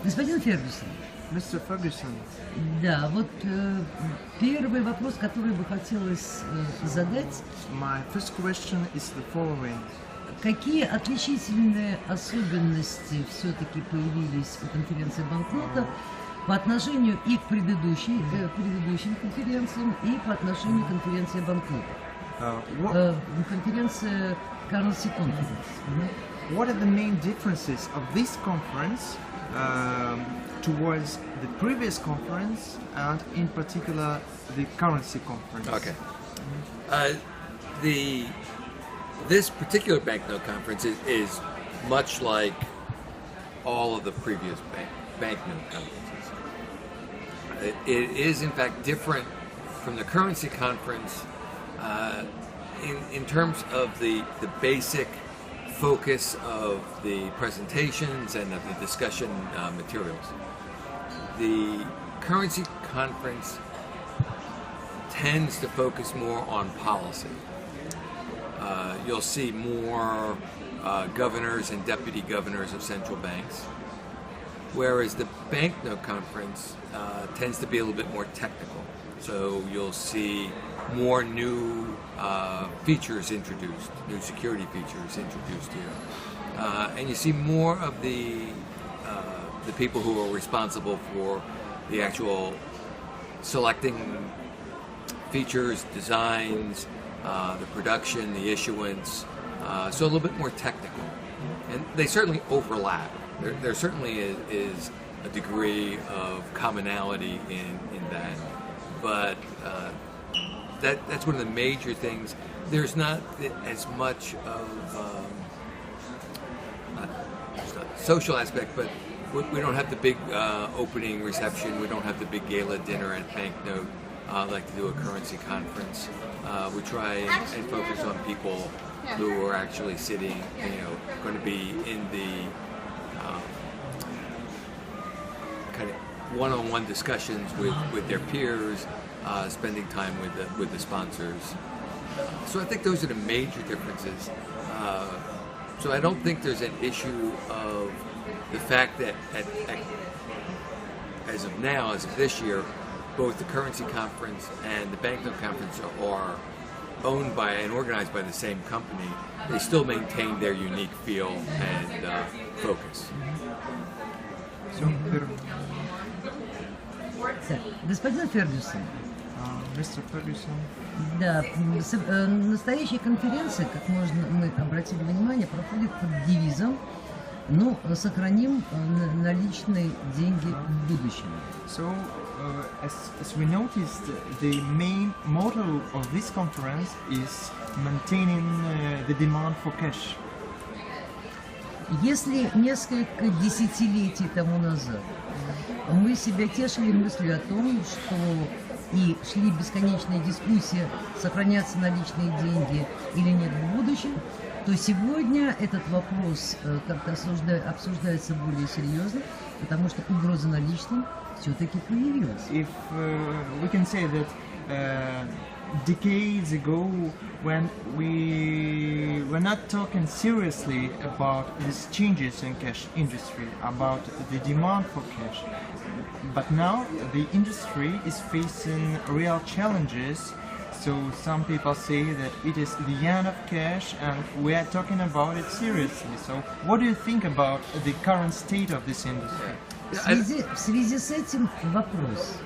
Господин Фергюсон, Mr. Ferguson, да, вот первый вопрос, который бы хотелось задать, my first question is the following. какие отличительные особенности все-таки появились у конференции банкнота по отношению и к предыдущим конференциям, и по отношению к конференции банкнота? Конференция Currency Conference. What are the main differences of this conference towards the previous conference and in particular the currency conference? Okay. This particular banknote conference is much like all of the previous banknote conferences. It is in fact different from the currency conference in terms of the basic focus of the presentations and of the discussion materials. The currency conference tends to focus more on policy. You'll see more governors and deputy governors of central banks, whereas the banknote conference tends to be a little bit more technical. So you'll see more new features introduced, new security features introduced here, and you see more of the people who are responsible for the actual selecting features, designs, the production, the issuance, so a little bit more technical. And they certainly overlap. There certainly is a degree of commonality in that, but that's one of the major things. There's not as much of not social aspect, but we don't have the big opening reception. We don't have the big gala dinner at Banknote. Like to do a currency conference. We try and focus on people who are actually sitting, going to be in the kind of one-on-one discussions with their peers, spending time with the sponsors. So I think those are the major differences. So I don't think there's an issue of the fact that as of now, as of this year, both the currency conference and the banknote conference are owned by and organized by the same company. They still maintain their unique feel and focus. Господин Фергюсон, Mr. Ferguson, да, настоящая конференция, как мы обратили внимание, проходит под девизом сохраним наличные деньги в будущем. So, as we noticed, the main motto of this conference is maintaining the demand for cash. Если несколько десятилетий тому назад мы себя тешили мыслью о том, что и шли бесконечные дискуссии, сохранятся наличные деньги или нет в будущем, то сегодня этот вопрос как-то обсуждается более серьезно, потому что угроза наличным все-таки появилась. If we can say that decades ago, when we were not talking seriously about these changes in cash industry, about the demand for cash, but now the industry is facing real challenges. So some people say that it is the end of cash, and we are talking about it seriously. So what do you think about the current state of this industry? В связи с этим вопрос.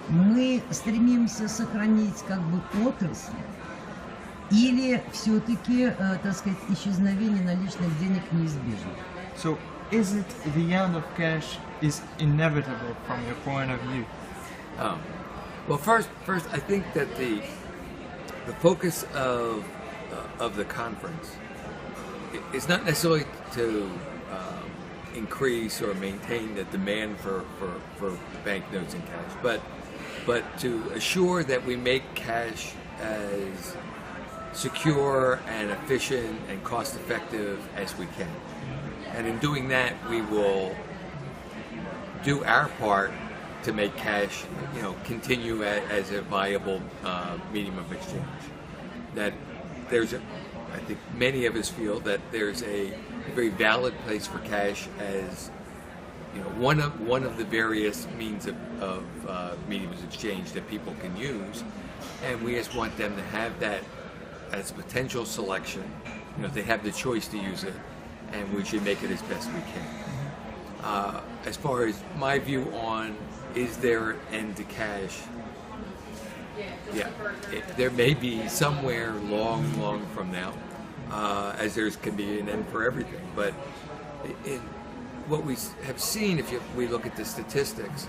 Мы стремимся сохранить как бы отрасль, или все-таки, так сказать, исчезновение наличных денег неизбежно? So is it the end of cash is inevitable from your point of view? Well, first, I think that the focus of the conference is not necessarily to increase or maintain the demand for banknotes and cash, but to assure that we make cash as secure and efficient and cost-effective as we can. And in doing that, we will do our part to make cash, continue as a viable medium of exchange. That I think many of us feel that there's a very valid place for cash as one of the various means of mediums of exchange that people can use, and we just want them to have that as potential selection. They have the choice to use it, and we should make it as best we can. As far as my view on, is there an end to cash? Yeah, there may be somewhere long from now, as there can be an end for everything. But in what we have seen, if we look at the statistics,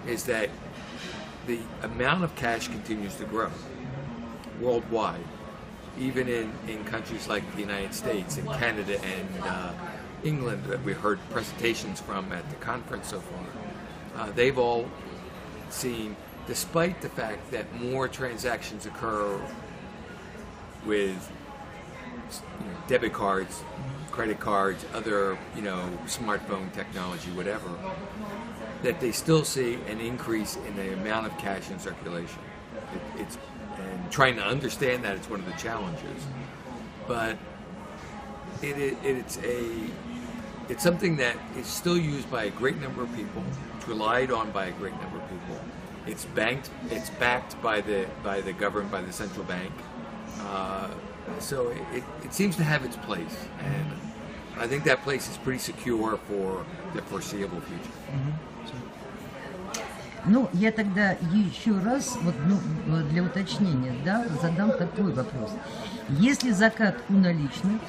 is that the amount of cash continues to grow worldwide, even in countries like the United States and Canada and England that we heard presentations from at the conference so far. They've all seen, despite the fact that more transactions occur with debit cards, credit cards, other smartphone technology, whatever, that they still see an increase in the amount of cash in circulation. And trying to understand that is one of the challenges, but it's something that is still used by a great number of people. It's relied on by a great number of people. It's backed by the government, by the central bank. So it seems to have its place, and I think that place is pretty secure for the foreseeable future. Ну, я тогда еще раз, для уточнения, задам такой вопрос. Есть ли закат у наличных,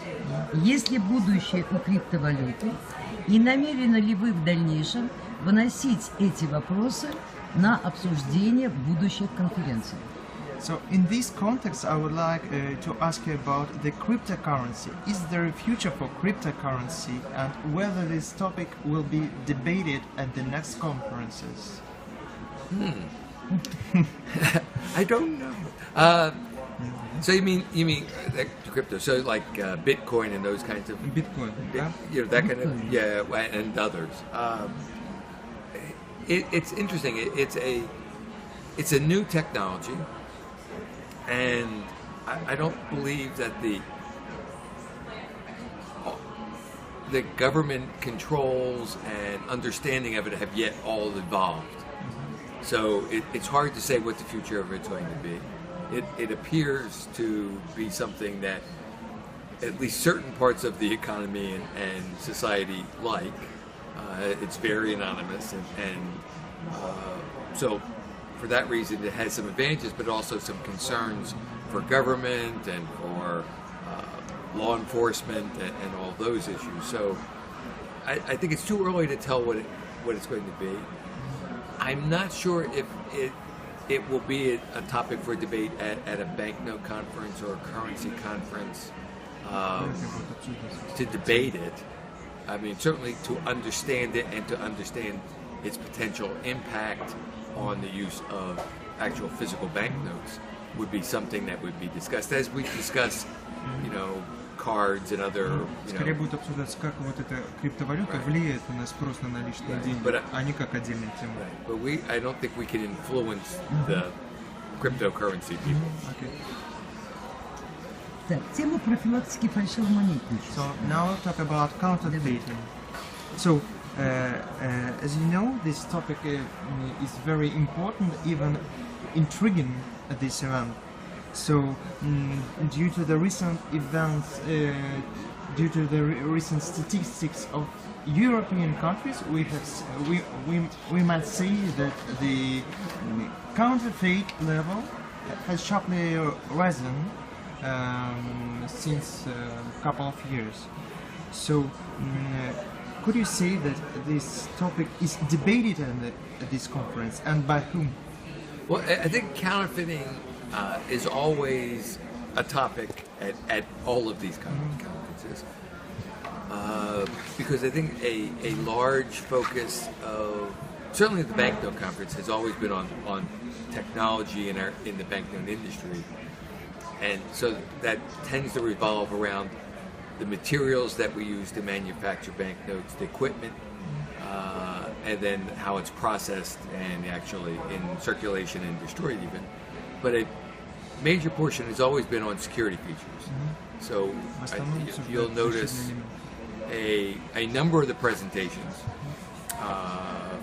есть ли будущее у криптовалюты, и намерены ли вы в дальнейшем выносить эти вопросы на обсуждение будущих конференций? So in this context, I would like to ask you about the cryptocurrency. Is there a future for cryptocurrency, and whether this topic will be debated at the next conferences? I don't know. So you mean crypto? So like Bitcoin and those kinds of Bitcoin, yeah? That kind of and others. It's interesting. It's a new technology, and I don't believe that the government controls and understanding of it have yet all evolved. So it's hard to say what the future of it's going to be. It appears to be something that at least certain parts of the economy and society like. It's very anonymous, and so for that reason it has some advantages, but also some concerns for government and for law enforcement and all those issues. So I think it's too early to tell what it's going to be. I'm not sure if it will be a topic for debate at a banknote conference or a currency conference to debate it. I mean, certainly to understand it and to understand its potential impact on the use of actual physical banknotes would be something that would be discussed, as we discuss, cards and other. Скорее будет обсуждаться, как вот эта криптовалюта влияет на спрос на наличные деньги, а не как отдельная тема. But I don't think we can influence the cryptocurrency people. Okay. Так, тема профилактики фальшивомонетничества. So now we'll talk about counterfeiting. So, as you know, this topic is very important, even intriguing at this event. So, due to the recent events, due to the recent statistics of European countries, we might see that the counterfeit level has sharply risen since a couple of years. So, could you say that this topic is debated at this conference, and by whom? Well, I think counterfeiting is always a topic at all of these conferences, because I think a large focus of, certainly the Banknote conference, has always been on technology in the banknote industry, and so that tends to revolve around the materials that we use to manufacture banknotes, the equipment, and then how it's processed and actually in circulation and destroyed even. But a major portion has always been on security features. So you'll notice a number of the presentations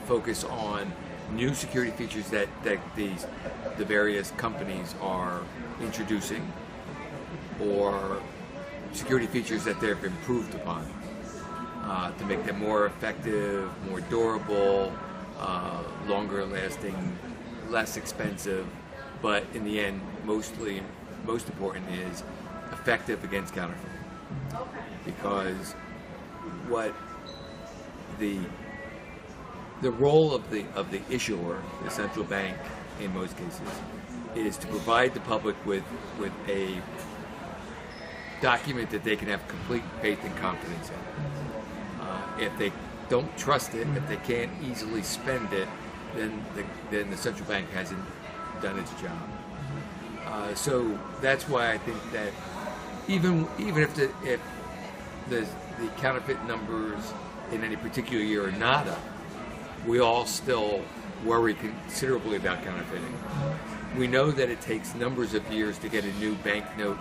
focus on new security features that the various companies are introducing, or security features that they've improved upon to make them more effective, more durable, longer lasting, less expensive, but in the end, most important is effective against counterfeiting. Because what the role of the issuer, the central bank in most cases, is to provide the public with a document that they can have complete faith and confidence in. If they don't trust it, if they can't easily spend it, then the central bank hasn't done its job. So that's why I think that even if the counterfeit numbers in any particular year are not up, we all still worry considerably about counterfeiting. We know that it takes numbers of years to get a new banknote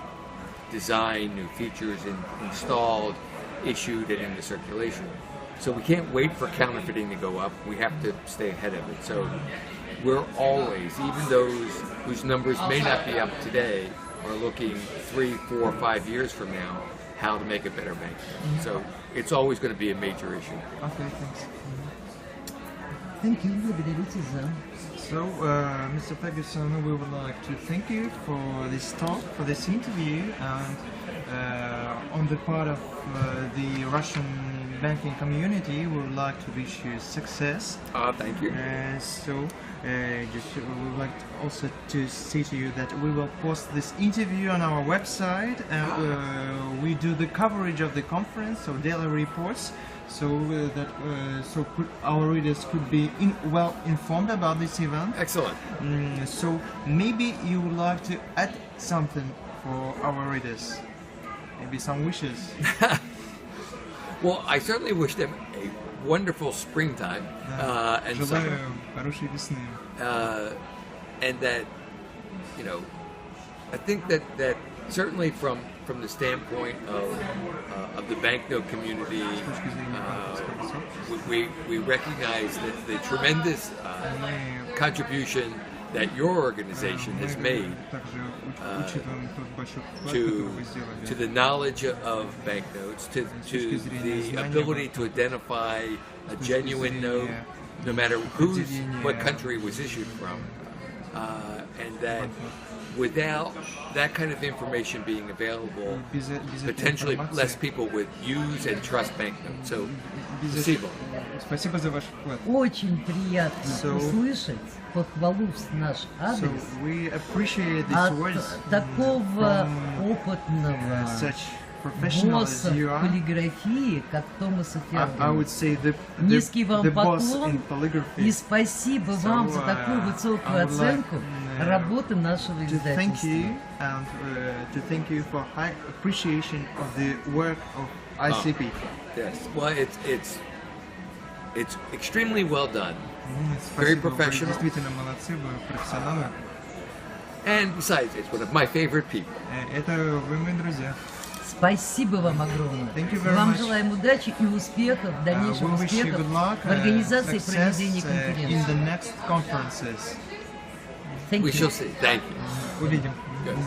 design, new features installed, issued, and into circulation. So we can't wait for counterfeiting to go up. We have to stay ahead of it. So we're always, even those whose numbers may not be up today, are looking 3, 4, 5 years from now how to make a better banknote. So it's always going to be a major issue. Okay, thanks. Thank you. Благодарите за. So, Mr. Ferguson, we would like to thank you for this talk, for this interview, and on the part of the Russian banking community, we would like to wish you success. Thank you. We would like also to say to you that we will post this interview on our website, and we do the coverage of the conference, so daily reports, so that our readers could be well informed about this event. Excellent. So maybe you would like to add something for our readers, maybe some wishes. Well, I certainly wish them a wonderful springtime and summer. And that, I think that certainly from the standpoint of the banknote community, we recognize that the tremendous contribution that your organization has made to the knowledge of banknotes, to the ability to identify a genuine note, no matter what country it was issued from, and that without that kind of information being available, potentially less people would use and trust banknotes. So, Спасибо за ваш вклад. Очень приятно услышать похвалу в наш адрес от такого опытного босса полиграфии, как Томаса Фергюса. Низкий вам поклон и спасибо вам за такую высокую оценку работы нашего издательства. Thank you for high appreciation of the work of ICP. Yes, well, it's extremely well done, very professional, действительно молодцы, вы профессионалы. And besides, it's one of my favorite people. Это вы мои друзья. Спасибо вам огромное. Вам желаем удачи и успехов, дальнейших успехов в организации и проведении конференции. We shall see. Thank you. Увидим. Good.